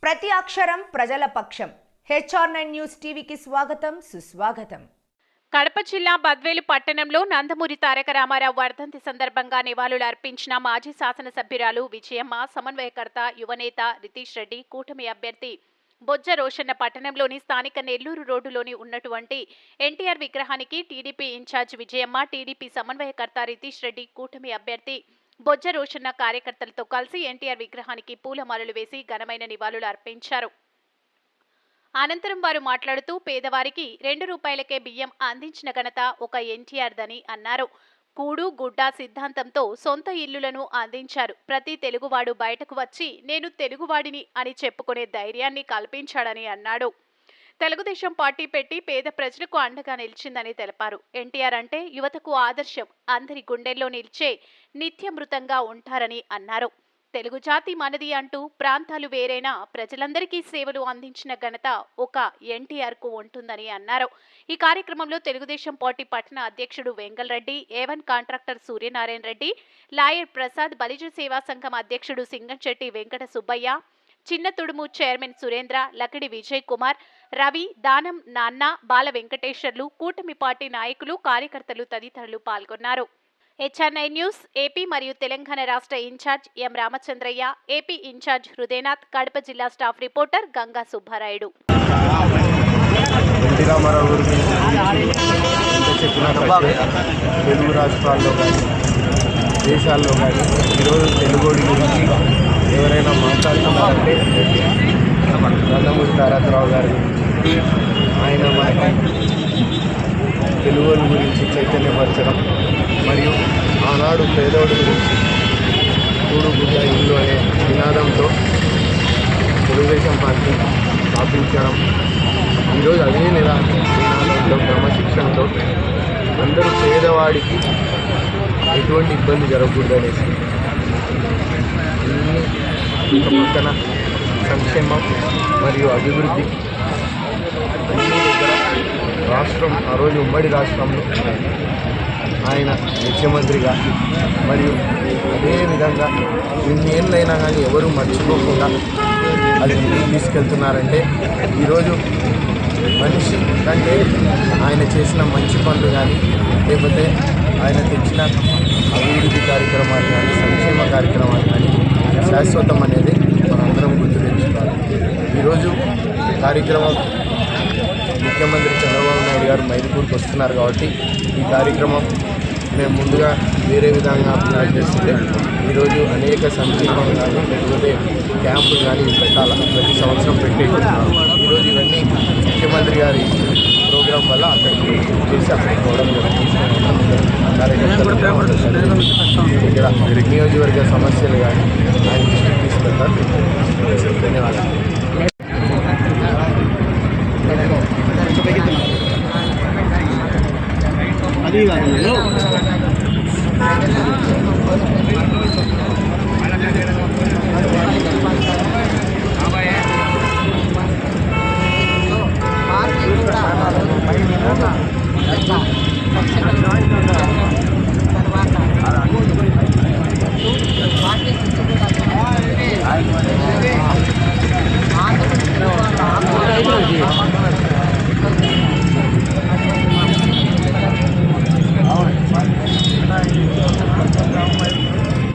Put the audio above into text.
ప్రతి అక్షరం ప్రజల పక్షం. HR9 న్యూస్ టీవీకి స్వాగతం, సుస్వాగతం. కడప జిల్లా బద్వేలు పట్టణంలో నందమూరి తారక రామారావు వర్ధంతి సందర్భంగా నివాళులు అర్పించిన మాజీ శాసనసభ్యురాలు విజయమ్మ, సమన్వయకర్త యువనేత రితీష్ రెడ్డి, కూటమి అభ్యర్థి బొజ్జ రోషన్న పట్టణంలోని స్థానిక నెల్లూరు రోడ్డులోని ఉన్నటువంటి ఎన్టీఆర్ విగ్రహానికి టీడీపీ ఇన్ఛార్జ్ విజయమ్మ, టీడీపీ సమన్వయకర్త రితీష్ రెడ్డి, కూటమి అభ్యర్థి బొజ్జ రోషన్న కార్యకర్తలతో కలిసి ఎన్టీఆర్ విగ్రహానికి పూలమాలలు వేసి ఘనమైన నివాళులు అర్పించారు. అనంతరం వారు మాట్లాడుతూ పేదవారికి 2 రూపాయలకే బియ్యం అందించిన ఘనత ఒక ఎన్టీఆర్ దని అన్నారు. కూడు గుడ్డ సిద్ధాంతంతో సొంత ఇల్లులను అందించారు. ప్రతి తెలుగువాడు బయటకు వచ్చి నేను తెలుగువాడిని అని చెప్పుకునే ధైర్యాన్ని కల్పించాడని అన్నాడు. తెలుగుదేశం పార్టీ పెట్టి పేద ప్రజలకు అండగా నిలిచిందని తెలిపారు. ఎన్టీఆర్ అంటే యువతకు ఆదర్శం, అందరి గుండెల్లో నిలిచే నిత్యమృతంగా ఉంటారని అన్నారు. తెలుగు జాతి మనది అంటూ ప్రాంతాలు వేరైనా ప్రజలందరికీ సేవలు అందించిన ఘనత ఒక ఎన్టీఆర్ కు ఉంటుందని అన్నారు. ఈ కార్యక్రమంలో తెలుగుదేశం పార్టీ పట్టణ అధ్యక్షుడు Vengalreddy, A1 contractor Suryanarayana Reddy, lawyer Prasad, Balija సేవా సంఘం అధ్యక్షుడు సింగంచెట్టి వెంకట సుబ్బయ్య, చిన్న తుడుము చైర్మన్ సురేంద్ర, లకిడి విజయ్ కుమార్, రవి, దానం నాన్న, బాల వెంకటేశ్వర్లు, కూటమి పార్టీ నాయకులు, కార్యకర్తలు తదితరులు పాల్గొన్నారు. HR9 న్యూస్ ఏపీ మరియు తెలంగాణ రాష్ట్ర ఇన్ఛార్జ్ ఎం రామచంద్రయ్య, ఏపీ ఇన్ఛార్జ్ హృదయనాథ్, కడప జిల్లా స్టాఫ్ రిపోర్టర్ గంగా సుబ్బారాయుడు. తెలుగు రాష్ట్రాల్లో కానీ దేశాల్లో కానీ ఈరోజు తెలుగోడి గురించి ఎవరైనా మాట్లాడుతున్నారంటే నందమూరి తారక రావు గారి గురించి, ఆయన మనకి తెలుగుల గురించి చైతన్యపరచడం మరియు ఆనాడు పేదోడి గురించి కూడు గుడ్డ ఇల్లు అనే నినాదంతో తెలుగుదేశం పార్టీ స్థాపించడం, ఈరోజు అదే నినాదంలో క్రమశిక్షణతో అందరూ పేదవాడికి ఎటువంటి ఇబ్బంది జరగకూడదు అనేసి ఒక పక్కన సంక్షేమం మరియు అభివృద్ధి అన్ని దగ్గర రాష్ట్రం ఆ రోజు ఉమ్మడి రాష్ట్రంలో ఆయన ముఖ్యమంత్రిగా మరియు అదేవిధంగా ఇన్నేళ్ళైనా కానీ ఎవరు మర్చిపోకుండా అది తీసుకెళ్తున్నారంటే ఈరోజు మనిషి కంటే ఆయన చేసిన మంచి పనులు కానీ లేకపోతే ఆయన తెచ్చిన అభివృద్ధి కార్యక్రమాలు కానీ సంక్షేమ కార్యక్రమాలు కానీ శాశ్వతం అనేది మనందరం గుర్తు తెచ్చుకోవాలి. ఈరోజు కార్యక్రమం ముఖ్యమంత్రి చంద్రబాబు నాయుడు గారు మైదుకూరుకు వస్తున్నారు కాబట్టి ఈ కార్యక్రమం మేము ముందుగా వేరే విధంగా ప్లాన్ చేస్తుంటే ఈరోజు అనేక సంక్షేమం కానీ లేకపోతే క్యాంపులు కానీ పెట్టాలి, ప్రతి సంవత్సరం పెట్టేస్తున్నాం. ఈరోజు ఇవన్నీ ముఖ్యమంత్రి గారి ప్రోగ్రాం వల్ల అక్కడికి చేసి అక్కడికి పోవడం ఇక్కడ నియోజకవర్గ సమస్యలు కానీ ఆయన దృష్టికి తీసుకెళ్తారు. ధన్యవాదాలు. అది